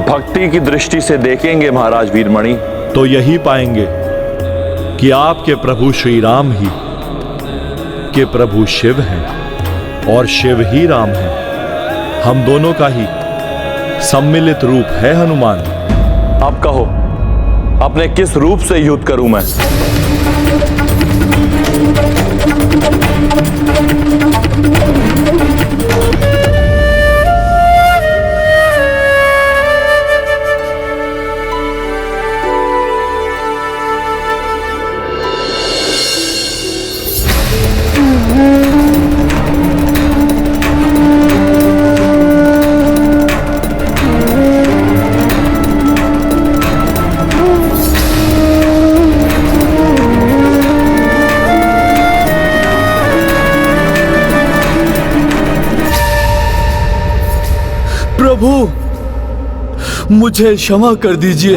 भक्ति की दृष्टि से देखेंगे महाराज वीरमणि, तो यही पाएंगे कि आपके प्रभु श्री राम ही के प्रभु शिव हैं और शिव ही राम हैं। हम दोनों का ही सम्मिलित रूप है हनुमान। अब कहो, अपने किस रूप से युद्ध करूं मैं? प्रभु, मुझे क्षमा कर दीजिए।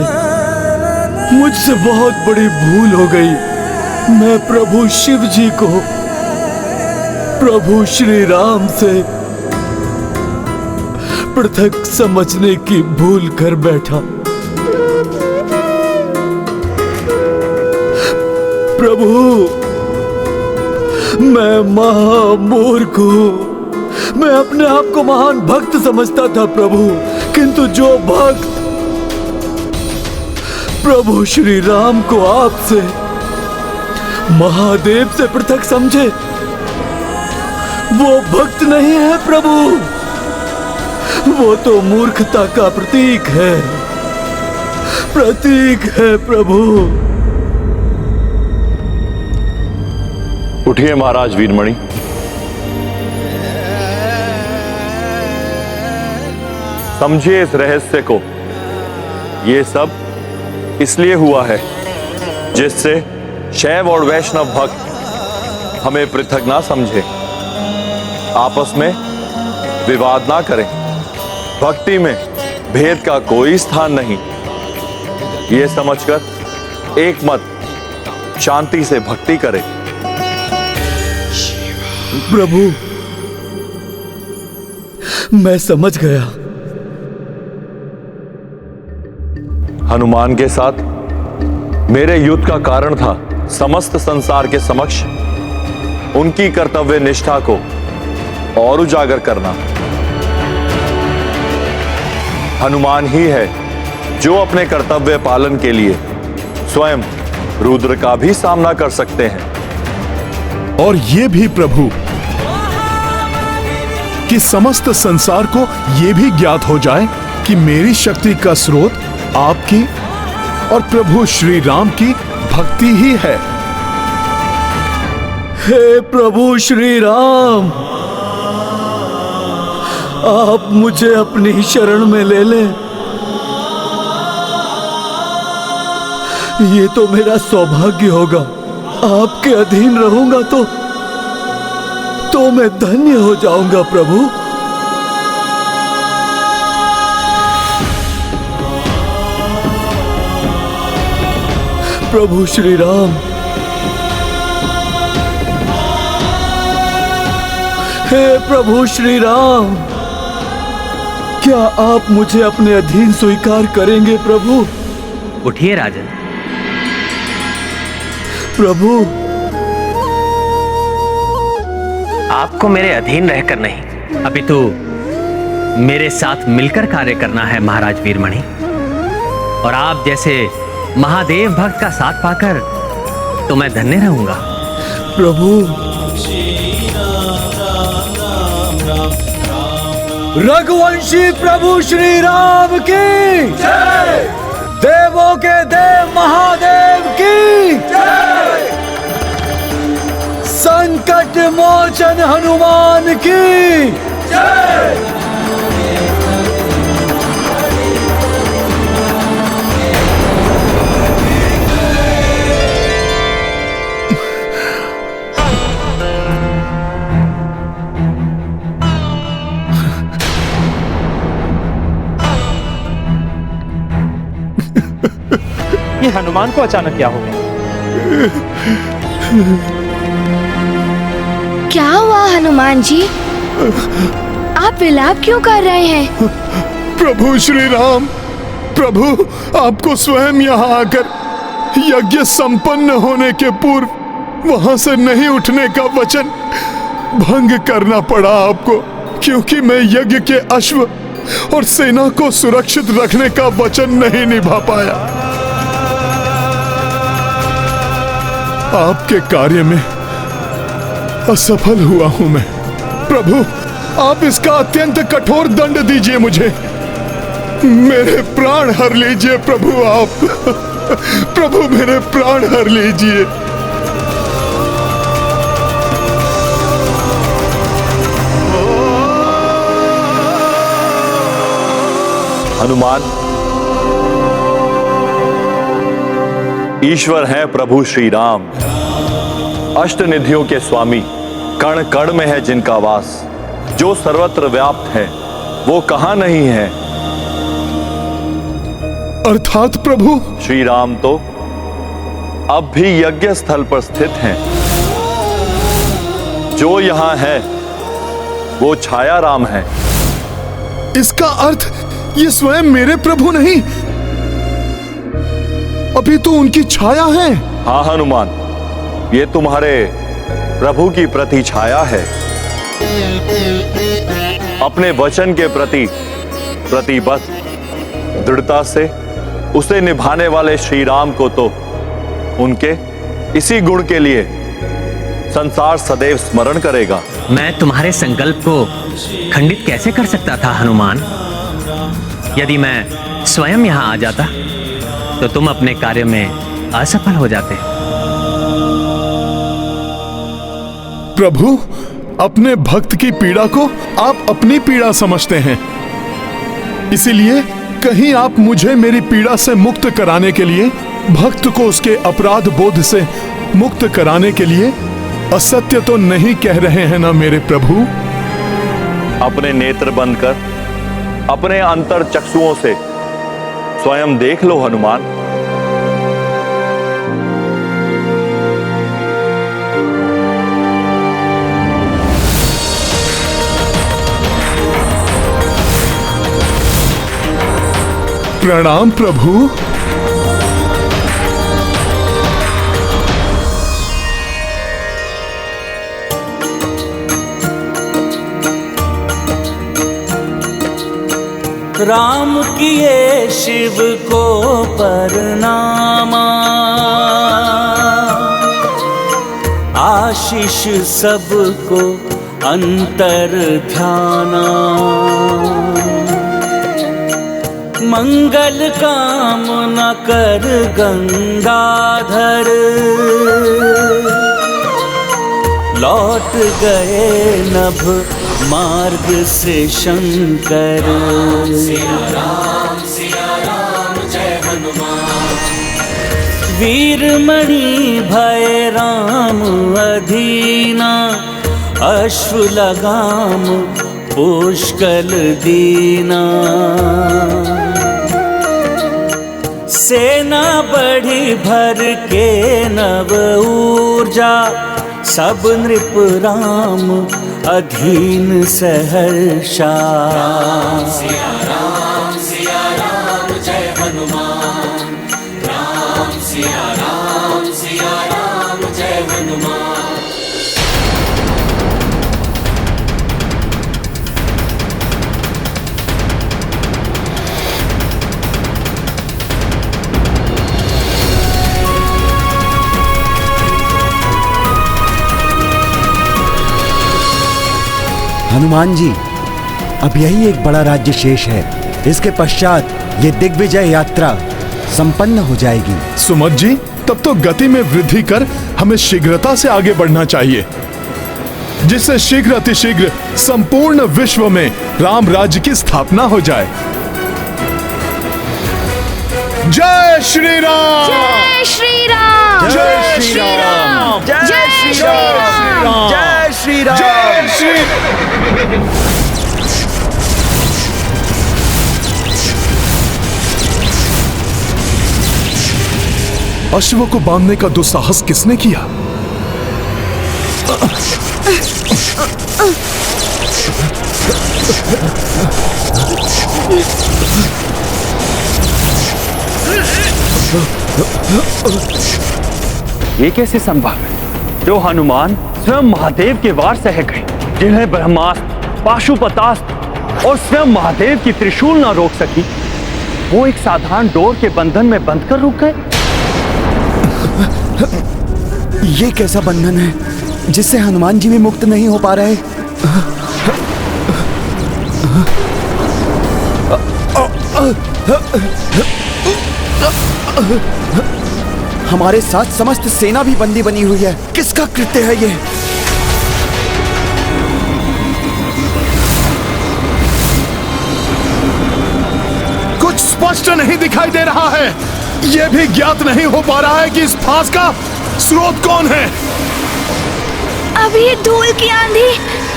मुझसे बहुत बड़ी भूल हो गई। मैं प्रभु शिव जी को प्रभु श्री राम से पृथक समझने की भूल कर बैठा। प्रभु, मैं महामूर्ख हूं। मैं अपने आप को महान भक्त समझता था प्रभु, किंतु जो भक्त प्रभु श्री राम को आपसे महादेव से पृथक समझे, वो भक्त नहीं है प्रभु। वो तो मूर्खता का प्रतीक है, प्रभु। उठिए महाराज वीरमणि। समझिए इस रहस्य को। ये सब इसलिए हुआ है जिससे शैव और वैष्णव भक्त हमें पृथक ना समझे, आपस में विवाद ना करें। भक्ति में भेद का कोई स्थान नहीं, ये समझकर एक मत शांति से भक्ति करें। प्रभु, मैं समझ गया। हनुमान के साथ मेरे युद्ध का कारण था समस्त संसार के समक्ष उनकी कर्तव्य निष्ठा को और उजागर करना। हनुमान ही है जो अपने कर्तव्य पालन के लिए स्वयं रुद्र का भी सामना कर सकते हैं। और ये भी प्रभु कि समस्त संसार को ये भी ज्ञात हो जाए कि मेरी शक्ति का स्रोत आपकी और प्रभु श्री राम की भक्ति ही है। हे प्रभु श्री राम, आप मुझे अपनी शरण में ले लें। ये तो मेरा सौभाग्य होगा। आपके अधीन रहूंगा तो मैं धन्य हो जाऊंगा प्रभु। प्रभु श्री राम, हे प्रभु श्री राम, क्या आप मुझे अपने अधीन स्वीकार करेंगे प्रभु? उठिए राजन। प्रभु, आपको मेरे अधीन रहकर नहीं, अपितु मेरे साथ मिलकर कार्य करना है महाराज वीरमणि। और आप जैसे महादेव भक्त का साथ पाकर तो मैं धन्य रहूंगा। प्रभु, रघुवंशी प्रभु श्री राम की जय। देवों के देव महादेव की जय। संकट मोचन हनुमान की जय। ये हनुमान को अचानक क्या हो गया? क्या हुआ हनुमान जी? आप विलाप क्यों कर रहे हैं? प्रभु श्री राम, प्रभु, आपको स्वयं यहाँ आकर यज्ञ संपन्न होने के पूर्व वहां से नहीं उठने का वचन भंग करना पड़ा आपको, क्योंकि मैं यज्ञ के अश्व और सेना को सुरक्षित रखने का वचन नहीं निभा पाया। आपके कार्य में असफल हुआ हूं मैं। प्रभु, आप इसका अत्यंत कठोर दंड दीजिए मुझे। मेरे प्राण हर लीजिए प्रभु आप। प्रभु, मेरे प्राण हर लीजिए। हनुमान, ईश्वर है प्रभु श्री राम, अष्ट निधियों के स्वामी, कण कण में है जिनका वास, जो सर्वत्र व्याप्त है वो कहां नहीं है। अर्थात प्रभु? श्री राम तो अब भी यज्ञ स्थल पर स्थित हैं। जो यहां है वो छाया राम है। इसका अर्थ ये स्वयं मेरे प्रभु नहीं, अभी तो उनकी छाया है। हाँ हनुमान, ये तुम्हारे प्रभु की प्रति छाया है। अपने वचन के प्रति प्रतिबद्ध दृढ़ता से उसे निभाने वाले श्री राम को तो उनके इसी गुण के लिए संसार सदैव स्मरण करेगा। मैं तुम्हारे संकल्प को खंडित कैसे कर सकता था हनुमान? यदि मैं स्वयं यहां आ जाता तो तुम अपने कार्य में असफल हो जाते। प्रभु, अपने भक्त की पीड़ा को आप अपनी पीड़ा समझते हैं, इसीलिए कहीं आप मुझे मेरी पीड़ा से मुक्त कराने के लिए, भक्त को उसके अपराध बोध से मुक्त कराने के लिए असत्य तो नहीं कह रहे हैं ना मेरे प्रभु? अपने नेत्र बंद कर अपने अंतर चक्षुओं से स्वयं देख लो हनुमान। प्रणाम प्रभु। राम किए शिव को परनामा, आशीष सबको अंतर ध्याना, मंगल कामना कर गंगाधर, लौट गए नभ मार्ग से शंकर। सिया राम जय हनुमान। वीरमणि भय राम अधीना, अश्व लगाम पुष्कल दीना। सेना बढ़ी भर के नव ऊर्जा, सब नृप राम अधीन सहर्षा। सिया राम जय हनुमान। राम सिया राम जय हनुमान। हनुमान जी, अब यही एक बड़ा राज्य शेष है। इसके पश्चात ये दिग्विजय यात्रा संपन्न हो जाएगी। सुमत जी, तब तो गति में वृद्धि कर हमें शीघ्रता से आगे बढ़ना चाहिए, जिससे शीघ्र अतिशीघ्र संपूर्ण विश्व में राम राज्य की स्थापना हो जाए। जय श्री राम। जय श्री राम। जय श्री राम। जय श्री राम। जय श्री राम। जय श्री। अश्व को बांधने का दुस्साहस किसने किया? ये कैसे संभव है? जो हनुमान स्वयं महादेव के वार सह गए, जिन्हें ब्रह्मास्त्र, पाशुपतास्त्र और स्वयं महादेव की त्रिशूल न रोक सकी, वो एक साधारण डोर के बंधन में बंधकर रुक गए। ये कैसा बंधन है जिससे हनुमान जी भी मुक्त नहीं हो पा रहे? हमारे साथ समस्त सेना भी बंदी बनी हुई है। किसका कृत्य है ये? कुछ स्पष्ट नहीं दिखाई दे रहा है। यह भी ज्ञात नहीं हो पा रहा है कि इस फांस का स्रोत कौन है। अब ये धूल की आंधी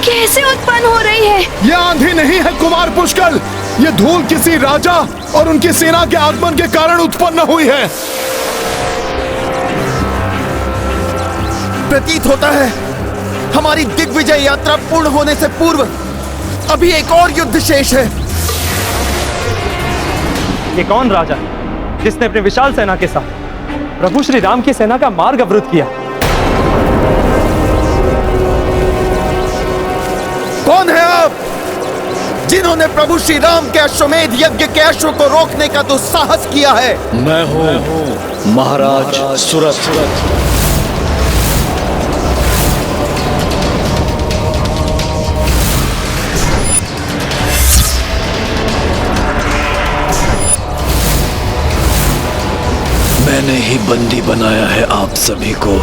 कैसे उत्पन्न हो रही है? यह आंधी नहीं है कुमार पुष्कल, ये धूल किसी राजा और उनकी सेना के आगमन के कारण उत्पन्न हुई है। प्रतीत होता है हमारी दिग्विजय यात्रा पूर्ण होने से पूर्व अभी एक और युद्ध शेष है। ये कौन राजा है जिसने अपने विशाल सेना के साथ प्रभु श्री राम की सेना का मार्ग अवरुद्ध किया? कौन है आप जिन्होंने प्रभु श्री राम के अश्वमेध यज्ञ के अश्व को रोकने का दुस्साहस किया है? मैं हूँ महाराज सुरथ। मैंने ही बंदी बनाया है आप सभी को।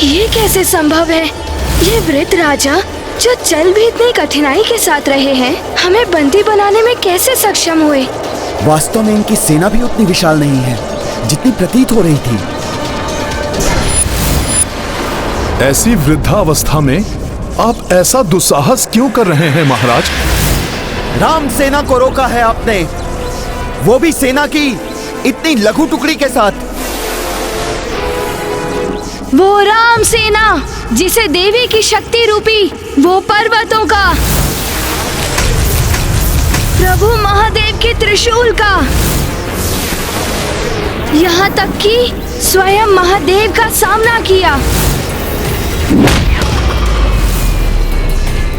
ये कैसे संभव है? ये वृद्ध राजा जो चल भी इतनी कठिनाई के साथ रहे हैं, हमें बंदी बनाने में कैसे सक्षम हुए? वास्तव में इनकी सेना भी उतनी विशाल नहीं है जितनी प्रतीत हो रही थी। ऐसी वृद्धावस्था में आप ऐसा दुस्साहस क्यों कर रहे हैं महाराज? राम सेना को रोका है आपने, वो भी सेना की इतनी लघु टुकड़ी के साथ। वो राम सेना जिसे देवी की शक्ति रूपी वो पर्वतों का, प्रभु महादेव के त्रिशूल का, यहाँ तक कि स्वयं महादेव का सामना किया।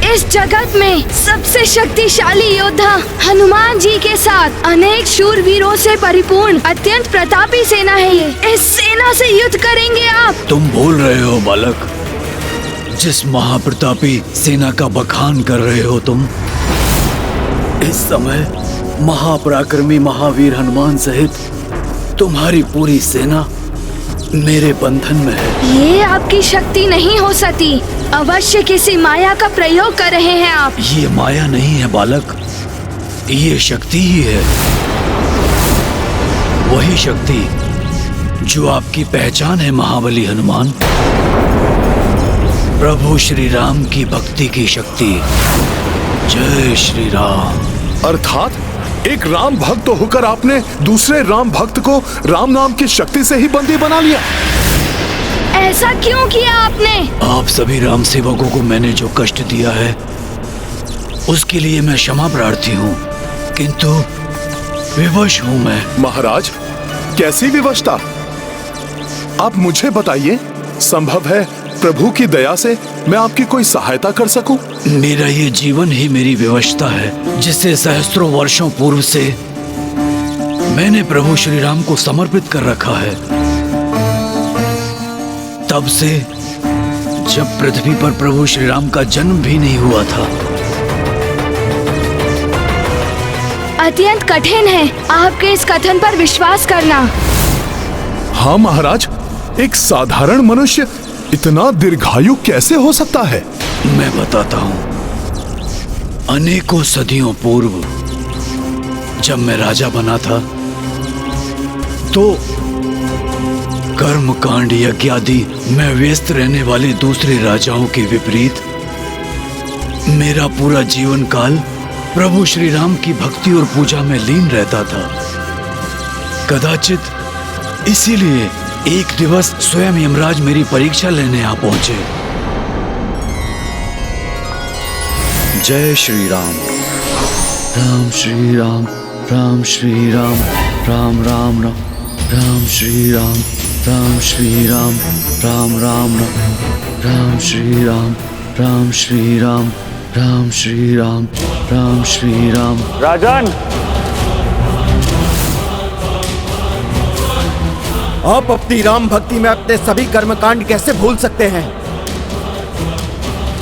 इस जगत में सबसे शक्तिशाली योद्धा हनुमान जी के साथ अनेक शूरवीरों से परिपूर्ण अत्यंत प्रतापी सेना है ये। इस सेना से युद्ध करेंगे आप? तुम भूल रहे हो बालक, जिस महाप्रतापी सेना का बखान कर रहे हो तुम, इस समय महापराक्रमी महावीर हनुमान सहित तुम्हारी पूरी सेना मेरे बंधन में है। ये आपकी शक्ति नहीं हो सकती, अवश्य किसी माया का प्रयोग कर रहे हैं आप। ये माया नहीं है बालक, ये शक्ति ही है। वही शक्ति जो आपकी पहचान है महाबली हनुमान, प्रभु श्री राम की भक्ति की शक्ति। जय श्री राम। अर्थात एक राम भक्त होकर आपने दूसरे राम भक्त को राम नाम की शक्ति से ही बंदी बना लिया। ऐसा क्यों किया आपने? आप सभी राम सेवकों को मैंने जो कष्ट दिया है उसके लिए मैं क्षमा प्रार्थी हूँ, किंतु विवश हूँ मैं। महाराज, कैसी विवशता? आप मुझे बताइए, संभव है प्रभु की दया से मैं आपकी कोई सहायता कर सकूं? मेरा ये जीवन ही मेरी विवशता है, जिसे सहस्त्रों वर्षों पूर्व से मैंने प्रभु श्री राम को समर्पित कर रखा है। तब से जब पृथ्वी पर प्रभु श्री राम का जन्म भी नहीं हुआ था। अत्यंत कठिन है आपके इस कथन पर विश्वास करना। हाँ महाराज, एक साधारण मनुष्य इतना दीर्घायु कैसे हो सकता है? मैं बताता हूं। अनेकों सदियों पूर्व जब मैं राजा बना था तो कर्मकांड यज्ञ आदि में व्यस्त रहने वाले दूसरे राजाओं के विपरीत मेरा पूरा जीवन काल प्रभु श्री राम की भक्ति और पूजा में लीन रहता था। कदाचित इसीलिए एक दिवस स्वयं यमराज मेरी परीक्षा लेने आ पहुंचे। जय श्री राम। राम श्री राम, राम श्री राम, राम राम राम, राम श्री राम, राम श्री राम, राम राम राम, राम श्री राम, राम श्री राम, राम श्री राम, राम श्री राम। राजन, आप अपनी राम भक्ति में अपने सभी कर्मकांड कैसे भूल सकते हैं,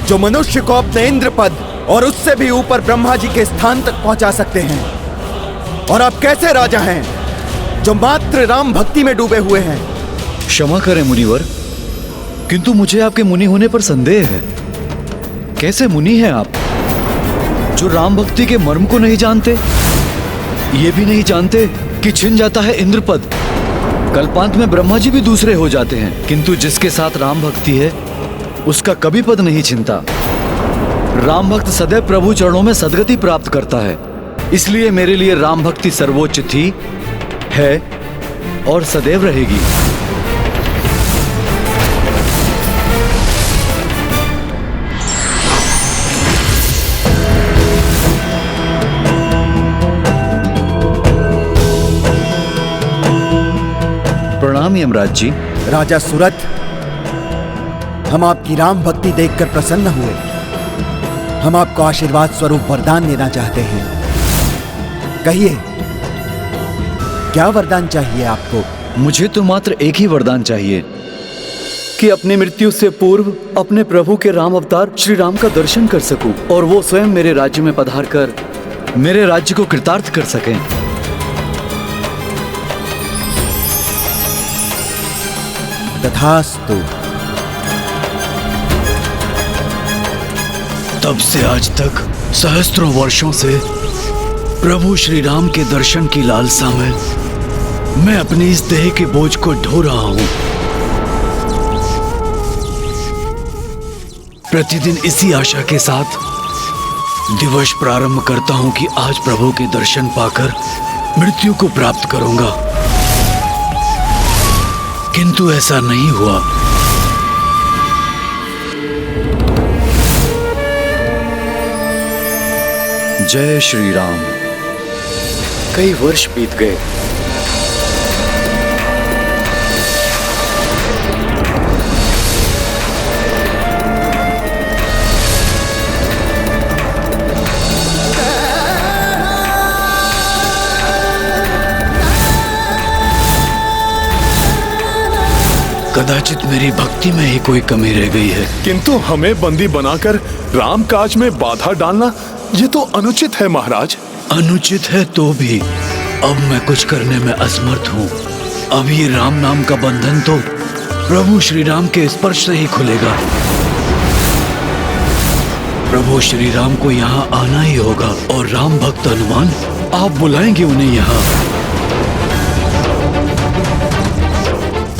जो मनुष्य को अपने इंद्र पद और उससे भी ऊपर ब्रह्मा जी के स्थान तक पहुंचा सकते हैं। और आप कैसे राजा हैं, जो मात्र राम भक्ति में डूबे हुए हैं। क्षमा करें मुनिवर, किंतु मुझे आपके मुनि होने पर संदेह है। कैसे मुनि हैं आप, जो राम भक्ति के मर्म को नहीं जानते, ये भी नहीं जानते कि छिन जाता है इंद्र पद, कल्पांत में ब्रह्मा जी भी दूसरे हो जाते हैं, किंतु जिसके साथ राम भक्ति है उसका कभी पद नहीं छिनता। राम भक्त सदैव प्रभु चरणों में सदगति प्राप्त करता है। इसलिए मेरे लिए राम भक्ति सर्वोच्च थी, है और सदैव रहेगी। प्रणाम यमराज जी। राजा सुरथ, हम आपकी राम भक्ति देखकर प्रसन्न हुए। हम आपको आशीर्वाद स्वरूप वरदान देना चाहते हैं। कहिए, क्या वरदान चाहिए आपको? मुझे तो मात्र एक ही वरदान चाहिए कि अपनी मृत्यु से पूर्व अपने प्रभु के राम अवतार श्री राम का दर्शन कर सकूं और वो स्वयं मेरे राज्य में पधार कर मेरे राज्य को कृतार्थ कर सकें। तथास्तु। तब से आज तक सहस्त्रों वर्षों से प्रभु श्री राम के दर्शन की लालसा में मैं अपनी इस देह के बोझ को ढो रहा हूं। प्रतिदिन इसी आशा के साथ दिवस प्रारंभ करता हूं कि आज प्रभु के दर्शन पाकर मृत्यु को प्राप्त करूंगा, किंतु ऐसा नहीं हुआ। जय श्री राम। कई वर्ष बीत गए। कदाचित मेरी भक्ति में ही कोई कमी रह गई है। किंतु हमें बंदी बनाकर राम काज में बाधा डालना, ये तो अनुचित है महाराज। अनुचित है तो भी अब मैं कुछ करने में असमर्थ हूँ। अब ये राम नाम का बंधन तो प्रभु श्री राम के स्पर्श से ही खुलेगा। प्रभु श्री राम को यहाँ आना ही होगा और राम भक्त हनुमान, आप बुलाएंगे उन्हें यहाँ।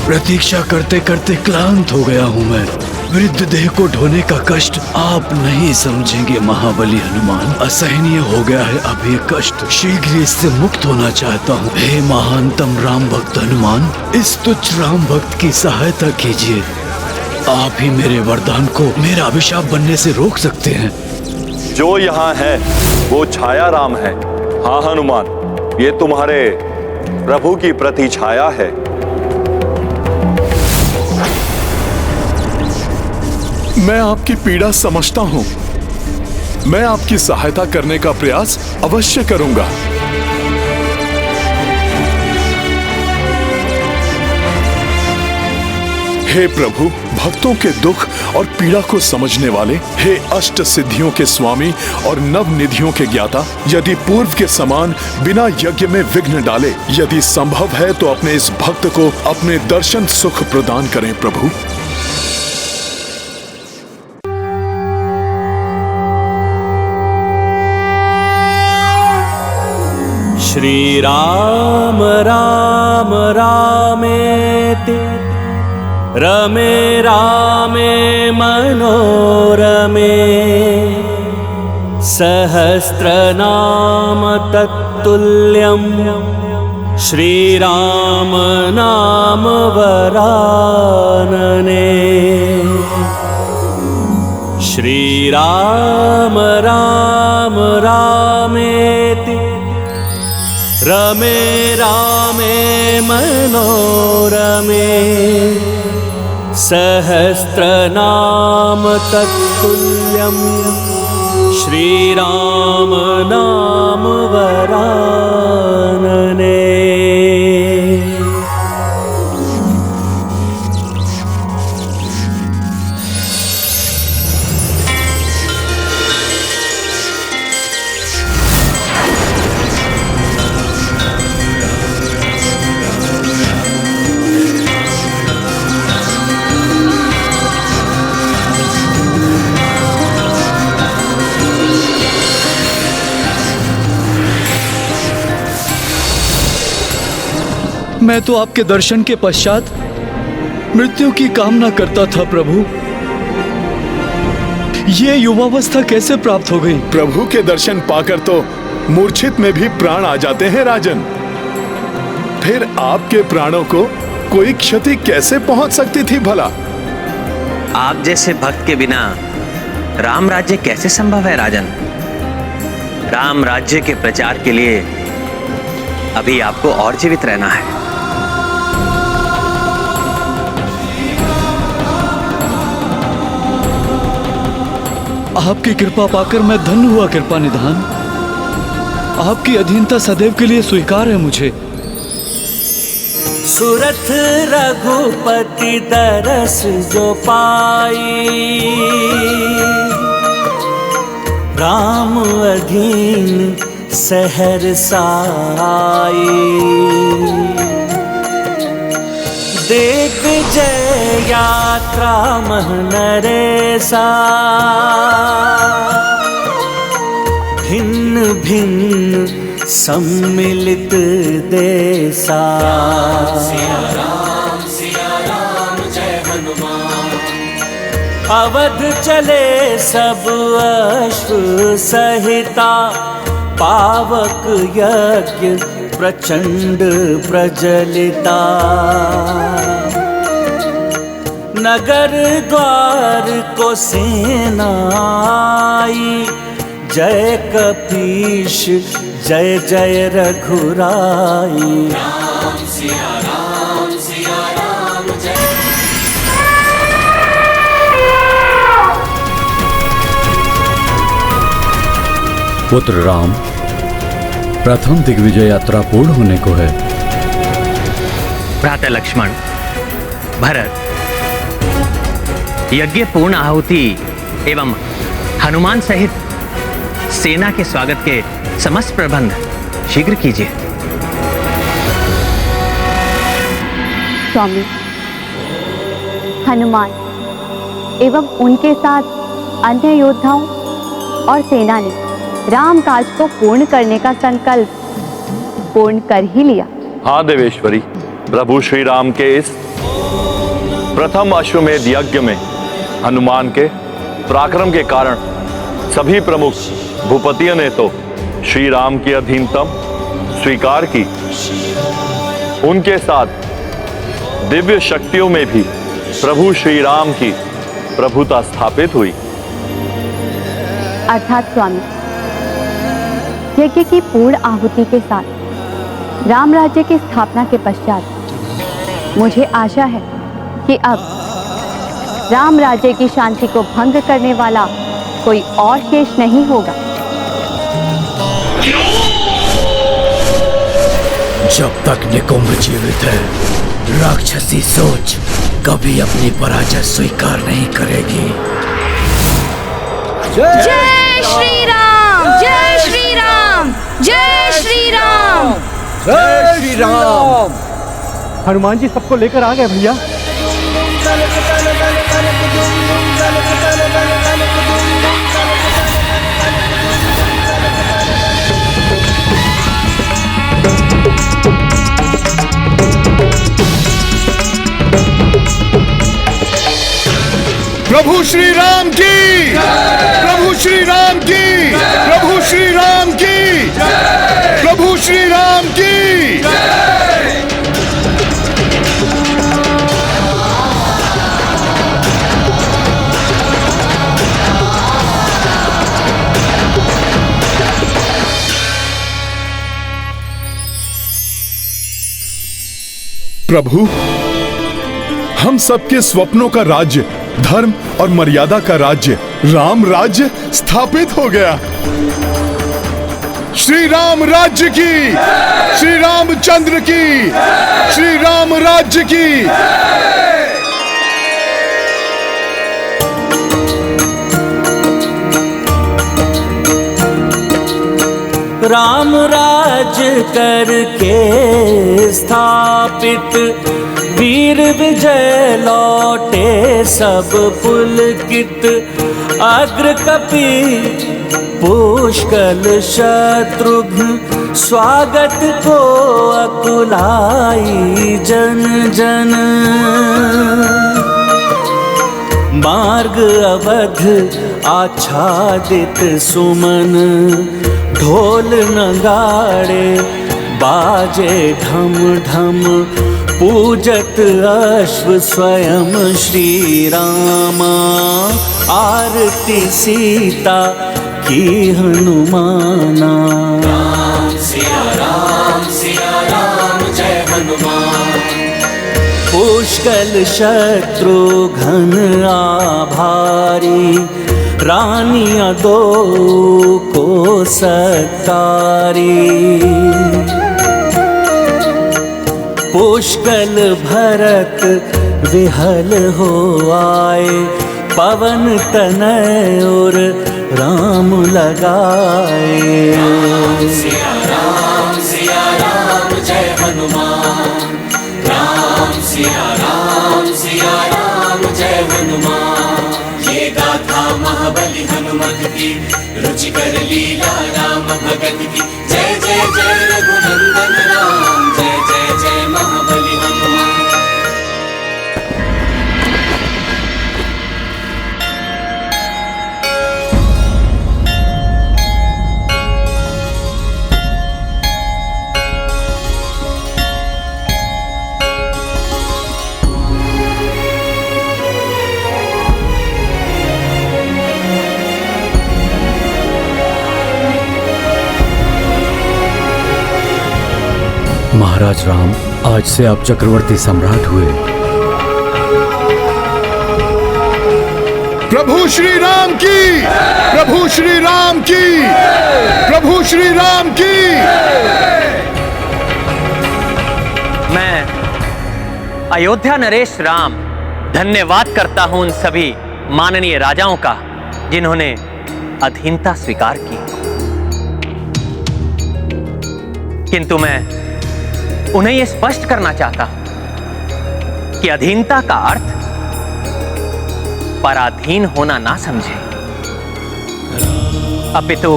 प्रतीक्षा करते करते क्लांत हो गया हूँ मैं। वृद्ध देह को ढोने का कष्ट आप नहीं समझेंगे महाबली हनुमान। असहनीय हो गया है अब ये कष्ट। शीघ्र इससे मुक्त होना चाहता हूँ। हे महानतम राम भक्त हनुमान, इस तुच्छ राम भक्त की सहायता कीजिए। आप ही मेरे वरदान को मेरा अभिशाप बनने से रोक सकते हैं। जो यहाँ है वो छाया राम है। हाँ हनुमान, ये तुम्हारे प्रभु की प्रति छाया है। मैं आपकी पीड़ा समझता हूं। मैं आपकी सहायता करने का प्रयास अवश्य करूंगा। हे प्रभु, भक्तों के दुख और पीड़ा को समझने वाले, हे अष्ट सिद्धियों के स्वामी और नव निधियों के ज्ञाता, यदि पूर्व के समान बिना यज्ञ में विघ्न डाले, यदि संभव है तो अपने इस भक्त को अपने दर्शन सुख प्रदान करें प्रभु। श्री राम राम रामेति रमे रामे मनोरमे सहस्रनाम तत्तुल्यं श्रीराम नाम वरानने। श्रीराम राम रामेति रमे रामे मनोरमे सहस्रनाम तत्तुल्यं श्रीराम नाम वरानने। मैं तो आपके दर्शन के पश्चात मृत्यु की कामना करता था प्रभु। ये युवावस्था कैसे प्राप्त हो गई? प्रभु के दर्शन पाकर तो मूर्छित में भी प्राण आ जाते हैं राजन। फिर आपके प्राणों को कोई क्षति कैसे पहुंच सकती थी भला? आप जैसे भक्त के बिना राम राज्य कैसे संभव है राजन? राम राज्य के प्रचार के लिए अभी आपको और जीवित रहना है। आपकी कृपा पाकर मैं धन्य हुआ कृपा निधान। आपकी अधीनता सदैव के लिए स्वीकार है मुझे। सुरथ रघुपति दरस जो पाई, राम अधीन सहरसा आई। दिग्विजय यात्रा मह नरेसा, भिन्न भिन्न सम्मिलित देसा। अवध चले सब अश्व सहिता, पावक यज्ञ प्रचंड प्रजलिता। नगर द्वार को सेना आई, जय कपीश जय जय रघुराई। राम सिया राम जय। पुत्र राम, प्रथम दिग्विजय यात्रा पूर्ण होने को है। भ्राता लक्ष्मण, भरत, यज्ञ पूर्ण आहुति एवं हनुमान सहित सेना के स्वागत के समस्त प्रबंध शीघ्र कीजिए। स्वामी, हनुमान एवं उनके साथ अन्य योद्धाओं और सेना ने राम काज को पूर्ण करने का संकल्प पूर्ण कर ही लिया। हाँ देवेश्वरी, प्रभु श्री राम के इस प्रथम अश्वमेध यज्ञ में हनुमान के पराक्रम के कारण सभी प्रमुख भूपतियों ने तो श्री राम की अधीनतम स्वीकार की। उनके साथ दिव्य शक्तियों में भी प्रभु श्री राम की प्रभुता स्थापित हुई। अर्थात स्वामी, यज्ञ की पूर्ण आहुति के साथ राम राज्य की स्थापना के पश्चात मुझे आशा है कि अब राम राज्य की शांति को भंग करने वाला कोई और शेष नहीं होगा। जब तक निकुंभ जीवित है, राक्षसी सोच कभी अपनी पराजय स्वीकार नहीं करेगी। जय श्री राम, जय श्री राम, जय श्री राम, जय श्री राम। हनुमान जी सबको लेकर आ गए भैया। प्रभु श्री राम की, प्रभु श्री राम की, प्रभु श्री राम की, प्रभु श्री राम की। प्रभु, हम सबके स्वप्नों का राज्य, धर्म और मर्यादा का राज्य, राम राज्य स्थापित हो गया। श्री राम राज्य की, श्री रामचंद्र की, श्री राम राज्य की। राम राज्य करके स्थापित, वीर विजय लौटे सब पुलकित। अग्र कपि पुष्कल शत्रुघ्न, स्वागत को अकुलाई जन जन। मार्ग अवध आच्छादित सुमन, ढोल नगाड़े बाजे ढम ढम। पूजत अश्व स्वयं श्री रामा, आरती सीता की हनुमाना। राम सिया राम जय हनुमान। पुष्कल शत्रुघ्न आभारी, रानियां दो को सत्कारी। पुष्कल भरत विहल हो आए, पवन तनय और राम लगाए। राम सिया राम जय हनुमान। राम सिया राम जय हनुमान। ये गाथा महाबली हनुमत की, रुचिकर लीला राम भगत की। जय जय जय रघुनंदन राम, जय जय जय महाबली हनुमान। महाराज राम, आज से आप चक्रवर्ती सम्राट हुए। प्रभु श्री राम की, प्रभु श्री राम की, प्रभु श्री राम की। मैं अयोध्या नरेश राम धन्यवाद करता हूं उन सभी माननीय राजाओं का जिन्होंने अधीनता स्वीकार की, किंतु मैं उन्हें यह स्पष्ट करना चाहता हूं कि अधीनता का अर्थ पराधीन होना ना समझे, अपितु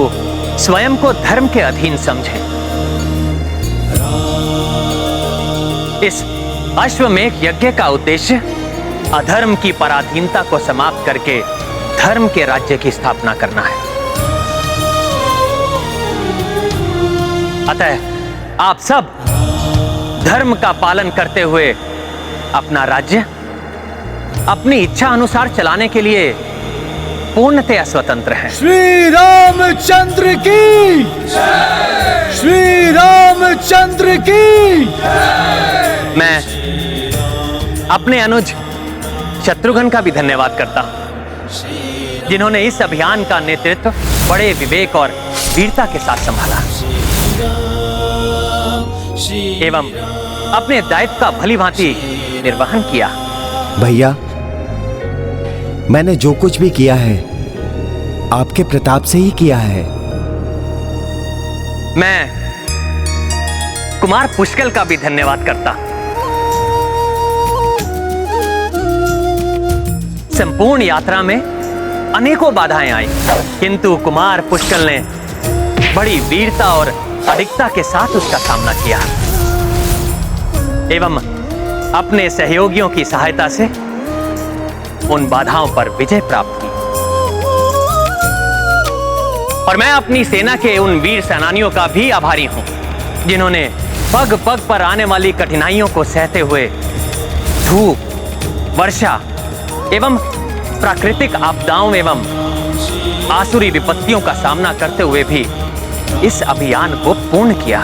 स्वयं को धर्म के अधीन समझे। इस अश्वमेध यज्ञ का उद्देश्य अधर्म की पराधीनता को समाप्त करके धर्म के राज्य की स्थापना करना है। अतः आप सब धर्म का पालन करते हुए अपना राज्य अपनी इच्छा अनुसार चलाने के लिए पूर्णतया स्वतंत्र हैं। श्री रामचंद्र की, श्री रामचंद्र की। मैं अपने अनुज शत्रुघ्न का भी धन्यवाद करता हूं, जिन्होंने इस अभियान का नेतृत्व बड़े विवेक और वीरता के साथ संभाला एवं अपने दायित्व का भली भांति निर्वहन किया। भैया, मैंने जो कुछ भी किया है आपके प्रताप से ही किया है। मैं कुमार पुष्कल का भी धन्यवाद करता। संपूर्ण यात्रा में अनेकों बाधाएं आई, किंतु कुमार पुष्कल ने बड़ी वीरता और अडिगता के साथ उसका सामना किया एवं अपने सहयोगियों की सहायता से उन बाधाओं पर विजय प्राप्त की। और मैं अपनी सेना के उन वीर सेनानियों का भी आभारी हूं, जिन्होंने पग पग पर आने वाली कठिनाइयों को सहते हुए धूप, वर्षा एवं प्राकृतिक आपदाओं एवं आसुरी विपत्तियों का सामना करते हुए भी इस अभियान को पूर्ण किया।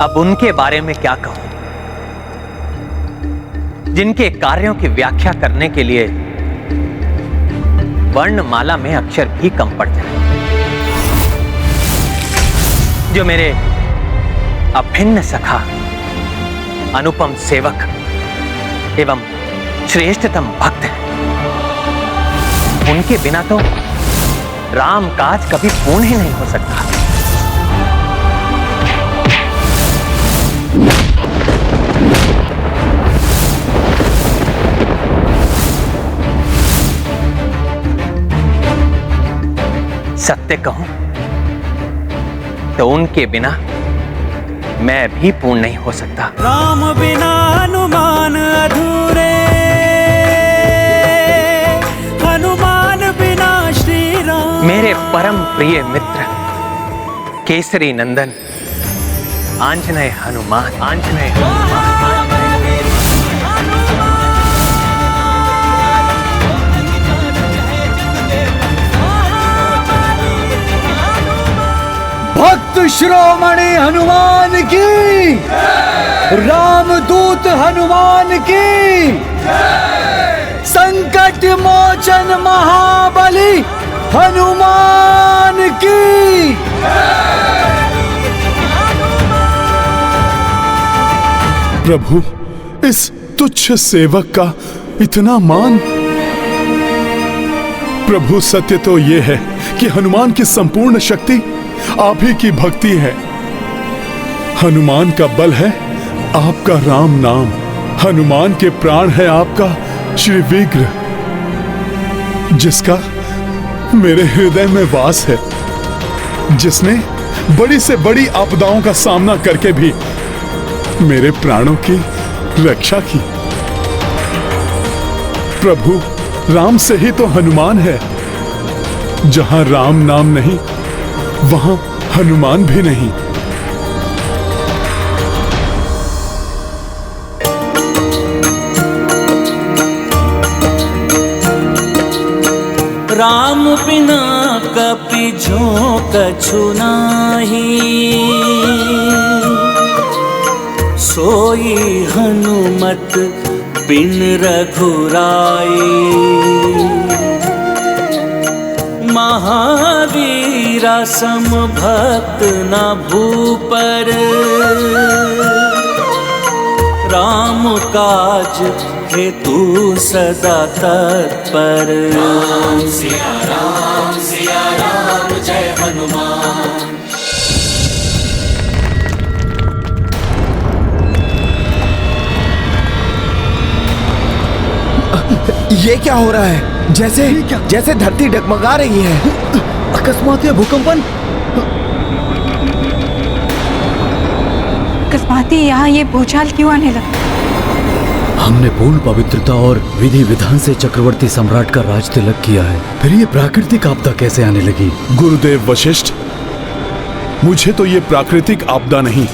अब उनके बारे में क्या कहूं, जिनके कार्यों की व्याख्या करने के लिए वर्णमाला में अक्षर भी कम पड़ जाए, जो मेरे अभिन्न सखा, अनुपम सेवक एवं श्रेष्ठतम भक्त हैं। उनके बिना तो राम काज कभी पूर्ण ही नहीं हो सकता। सत्य कहूं तो उनके बिना मैं भी पूर्ण नहीं हो सकता। राम बिना हनुमान अधूरे, हनुमान बिना श्री राम। मेरे परम प्रिय मित्र केसरी नंदन आंजनेय हनुमान, आंजनेय हनुमान। भक्त शिरोमणि हनुमान की, रामदूत हनुमान की, संकट मोचन महाबली हनुमान की। प्रभु, इस तुच्छ सेवक का इतना मान। प्रभु, सत्य तो यह है कि हनुमान की संपूर्ण शक्ति आप ही की भक्ति है। हनुमान का बल है आपका राम नाम, हनुमान के प्राण है आपका श्री विग्रह, जिसका मेरे हृदय में वास है, जिसने बड़ी से बड़ी आपदाओं का सामना करके भी मेरे प्राणों की रक्षा की। प्रभु, राम से ही तो हनुमान है। जहां राम नाम नहीं वहां हनुमान भी नहीं। राम बिना कपि झों कछु नाही, सोई हनुमत बिन रघुराई। महावीरा सम भक्त न भूपर, राम काज हेतु सदा तत्पर। राम सिया राम जय हनुमान। ये क्या हो रहा है? जैसे धरती डगमगा रही है। अकस्मात यह भूकंपन। अकस्मात यहाँ ये भूचाल क्यों आने लगा? हमने पूर्ण पवित्रता और विधि विधान से चक्रवर्ती सम्राट का राज तिलक किया है, फिर ये प्राकृतिक आपदा कैसे आने लगी? गुरुदेव वशिष्ठ, मुझे तो ये प्राकृतिक आपदा नहीं,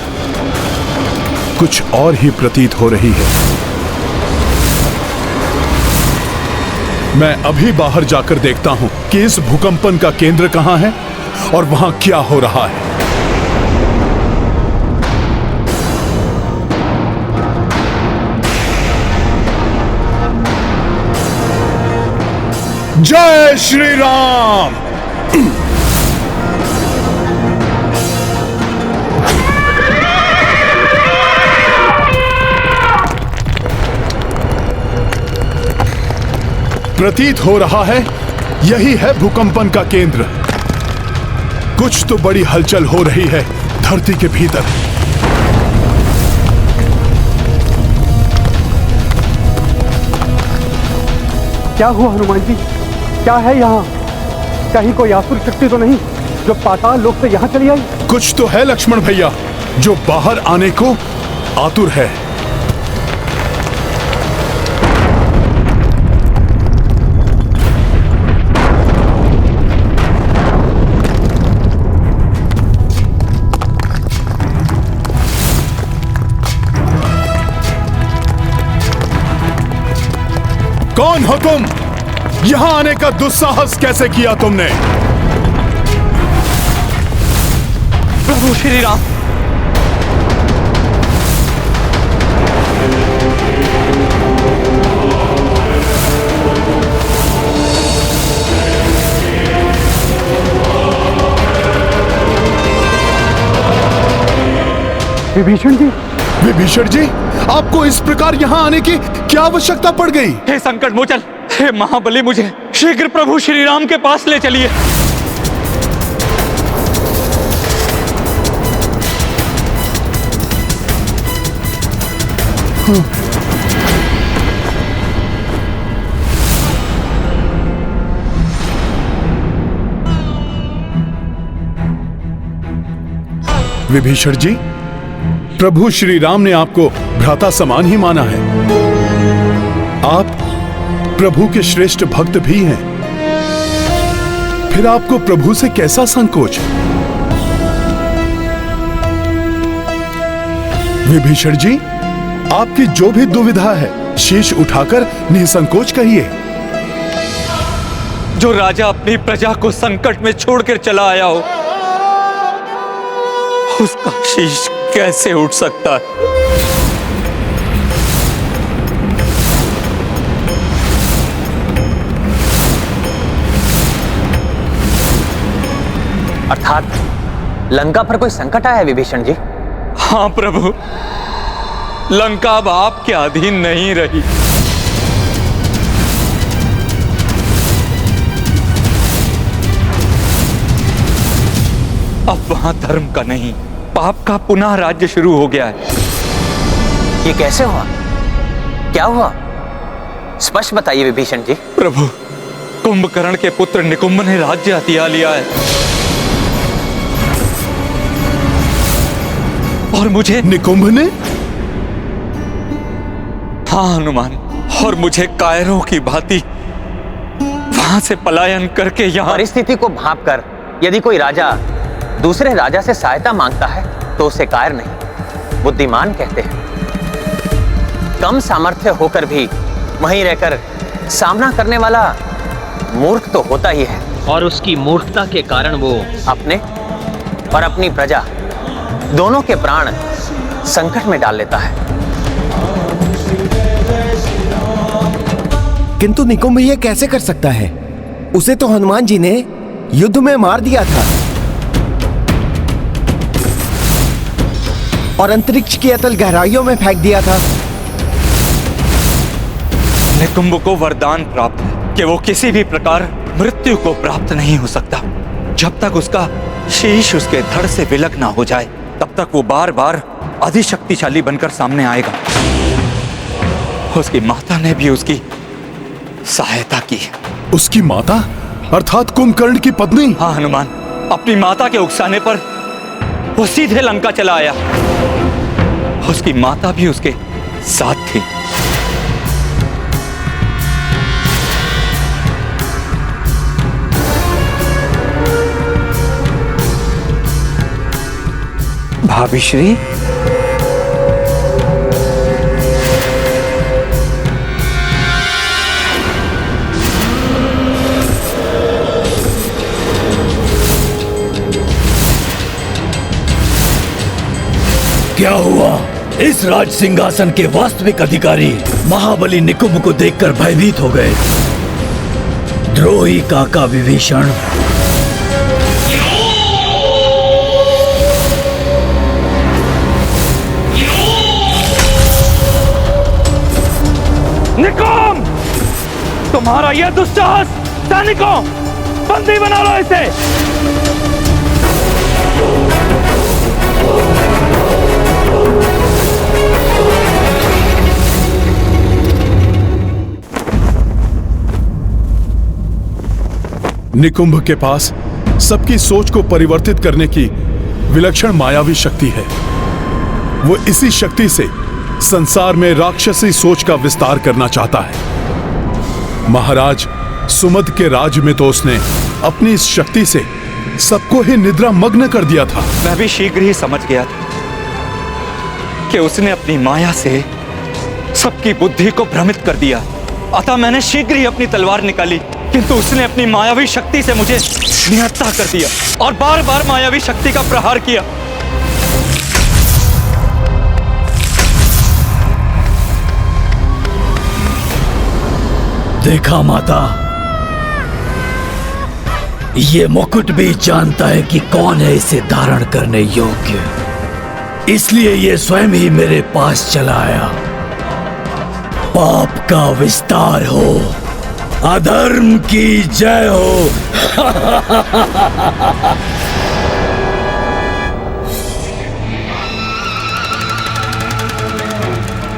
कुछ और ही प्रतीत हो रही है। मैं अभी बाहर जाकर देखता हूं कि इस भूकंपन का केंद्र कहां है और वहां क्या हो रहा है। जय श्री राम। प्रतीत हो रहा है यही है भूकंपन का केंद्र। कुछ तो बड़ी हलचल हो रही है धरती के भीतर। क्या हुआ हनुमान जी? क्या है यहाँ? कहीं कोई आसुर शक्ति तो नहीं जो पाताल लोक से यहाँ चली आई? कुछ तो है लक्ष्मण भैया जो बाहर आने को आतुर है। कौन हो तुम? यहां आने का दुस्साहस कैसे किया तुमने? प्रभु श्री राम, विभीषण जी, विभीषण जी, आपको इस प्रकार यहाँ आने की क्या आवश्यकता पड़ गई? हे संकट मोचन, हे महाबली, मुझे शीघ्र प्रभु श्री राम के पास ले चलिए। विभीषण जी, प्रभु श्री राम ने आपको भ्राता समान ही माना है। आप प्रभु के श्रेष्ठ भक्त भी हैं। फिर आपको प्रभु से कैसा संकोच? विभीषण जी, आपकी जो भी दुविधा है, शीश उठाकर निसंकोच कहिए। जो राजा अपनी प्रजा को संकट में छोड़कर चला आया हो, उसका शीश कैसे उठ सकता है? अर्थात लंका पर कोई संकट आया है विभीषण जी? हाँ प्रभु, लंका अब आपके अधीन नहीं रही। अब वहां धर्म का नहीं, पाप का पुनः राज्य शुरू हो गया है। ये कैसे हुआ? क्या हुआ? स्पष्ट बताइए विभीषण जी। प्रभु, कुंभकर्ण के पुत्र निकुंभ ने राज्य हथिया लिया है और मुझे। निकुंभ ने? हाँ हनुमान, और मुझे कायरों की भांति वहां से पलायन करके यहाँ। परिस्थिति को भांपकर यदि कोई राजा दूसरे राजा से सहायता मांगता है तो उसे कायर नहीं, बुद्धिमान कहते हैं। कम सामर्थ्य होकर भी वहीं रहकर सामना करने वाला मूर्ख तो होता ही है, और उसकी मूर्खता के कारण वो अपने और अपनी प्रजा दोनों के प्राण संकट में डाल लेता है। किंतु निकुंभ ये कैसे कर सकता है? उसे तो हनुमान जी ने युद्ध में मार दिया था और अंतरिक्ष की अतल गहराइयों में फेंक दिया था। निकुंभ को वरदान प्राप्त है कि वो किसी भी प्रकार मृत्यु को प्राप्त नहीं हो सकता। जब तक उसका शीश उसके धड़ से विलग ना हो जाए, तब तक वो बार बार अधिशक्तिशाली बनकर सामने आएगा। उसकी माता ने भी उसकी सहायता की। उसकी माता अर्थात कुंभकर्ण की पत्नी? हाँ हनुमान, अपनी माता के उकसाने पर वो सीधे लंका चला आया। उसकी माता भी उसके साथ थी। भाभी श्री, क्या हुआ? इस राज सिंहासन के वास्तविक अधिकारी महाबली निकुंभ को देखकर भयभीत हो गए। द्रोही काका विभीषण, निकुंभ, तुम्हारा यह दुस्साहस! सैनिकों, बंदी बना लो इसे। निकुंभ के पास सबकी सोच को परिवर्तित करने की विलक्षण मायावी शक्ति है। वो इसी शक्ति से संसार में राक्षसी सोच का विस्तार करना चाहता है। महाराज सुमद के राज्य में तो उसने अपनी इस शक्ति से सबको ही निद्रा मग्न कर दिया था। मैं भी शीघ्र ही समझ गया था कि उसने अपनी माया से सबकी बुद्धि को भ्रमित कर दिया। अतः मैंने शीघ्र ही अपनी तलवार निकाली, किंतु उसने अपनी मायावी शक्ति से मुझे निहत्था कर दिया और बार बार मायावी शक्ति का प्रहार किया। देखा माता, ये मुकुट भी जानता है कि कौन है इसे धारण करने योग्य। इसलिए ये स्वयं ही मेरे पास चला आया। पाप का विस्तार हो, अधर्म की जय हो।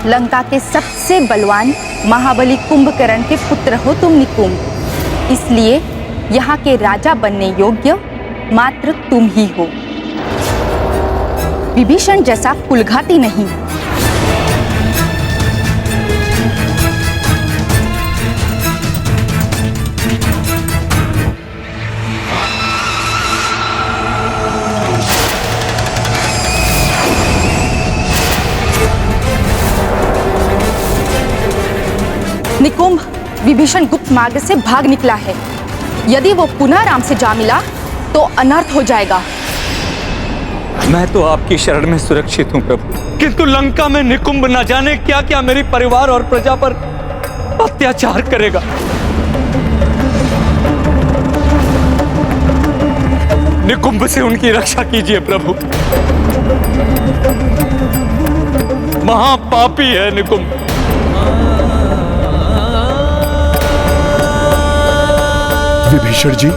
लंका के सबसे बलवान महाबली कुंभकर्ण के पुत्र हो तुम निकुंभ, इसलिए यहाँ के राजा बनने योग्य मात्र तुम ही हो। विभीषण जैसा कुलघाती नहीं। निकुंभ, विभीषण गुप्त मार्ग से भाग निकला है। यदि वो पुनः राम से जा मिला तो अनर्थ हो जाएगा। मैं तो आपकी शरण में सुरक्षित हूँ प्रभु, किंतु लंका में निकुंभ न जाने क्या क्या मेरी परिवार और प्रजा पर अत्याचार करेगा। निकुंभ से उनकी रक्षा कीजिए प्रभु। महापापी है निकुंभ। विभीषण जी,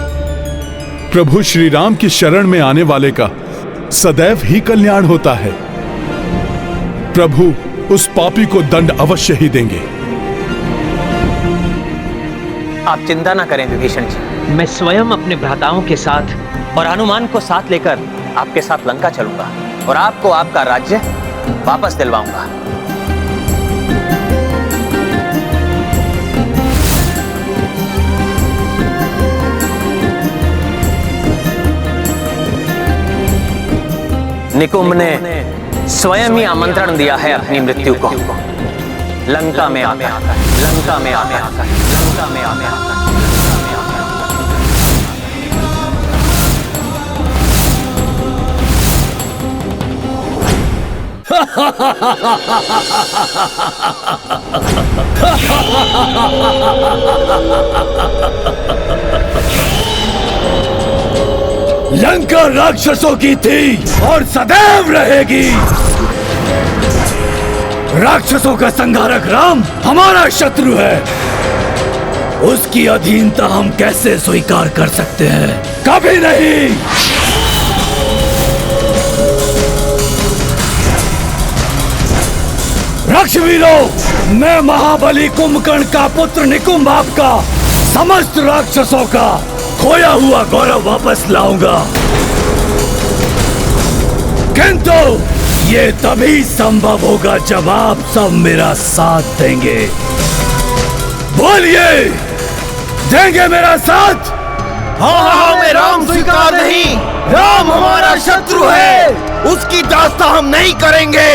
प्रभु श्री राम की शरण में आने वाले का सदैव ही कल्याण होता है। प्रभु उस पापी को दंड अवश्य ही देंगे। आप चिंता ना करें विभीषण जी, मैं स्वयं अपने भ्राताओं के साथ और हनुमान को साथ लेकर आपके साथ लंका चलूंगा और आपको आपका राज्य वापस दिलवाऊंगा। निकुंभ ने स्वयं ही आमंत्रण दिया है अपनी मृत्यु को। लंका में आकर, लंका में आकर, लंका में आकर। लंका राक्षसों की थी और सदैव रहेगी। राक्षसों का संहारक राम हमारा शत्रु है। उसकी अधीनता हम कैसे स्वीकार कर सकते हैं? कभी नहीं। राक्षवीरों, मैं महाबली कुंभकर्ण का पुत्र निकुंभ आपका समस्त राक्षसों का खोया हुआ गौरव वापस लाऊंगा, किंतु ये तभी संभव होगा जब आप सब मेरा साथ देंगे। बोलिए, देंगे मेरा साथ? हाँ, हमें राम स्वीकार नहीं। राम हमारा शत्रु है, उसकी दास्ता हम नहीं करेंगे।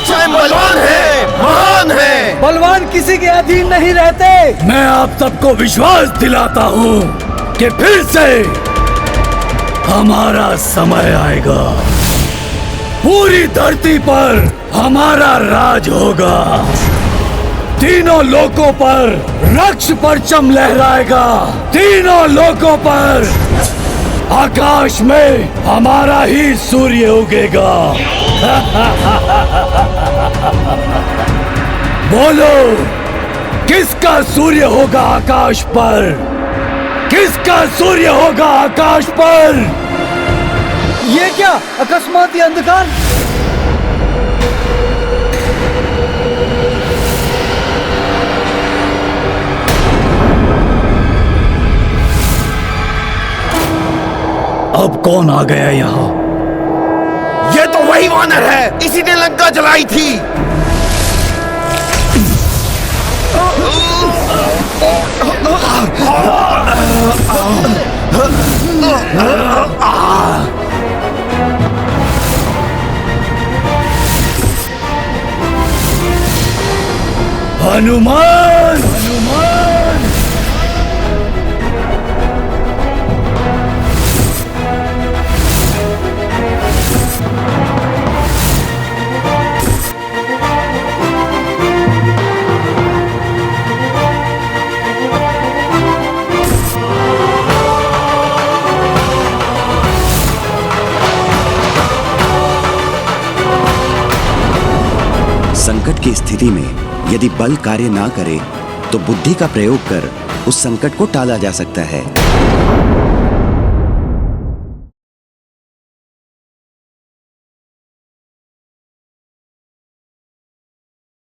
स्वयं बलवान है, महान है। बलवान किसी के अधीन नहीं रहते। मैं आप सबको विश्वास दिलाता हूँ कि फिर से हमारा समय आएगा। पूरी धरती पर हमारा राज होगा। तीनों लोकों पर रक्ष परचम लहराएगा। तीनों लोकों पर आकाश में हमारा ही सूर्य उगेगा। बोलो, किसका सूर्य होगा आकाश पर? किसका सूर्य होगा आकाश पर? ये क्या अकस्मात अंधकार? अब कौन आ गया यहाँ? ये तो वही वानर है, इसी ने लंका जलाई थी। हनुमान, हनुमान! संकट की स्थिति में यदि बल कार्य ना करे तो बुद्धि का प्रयोग कर उस संकट को टाला जा सकता है।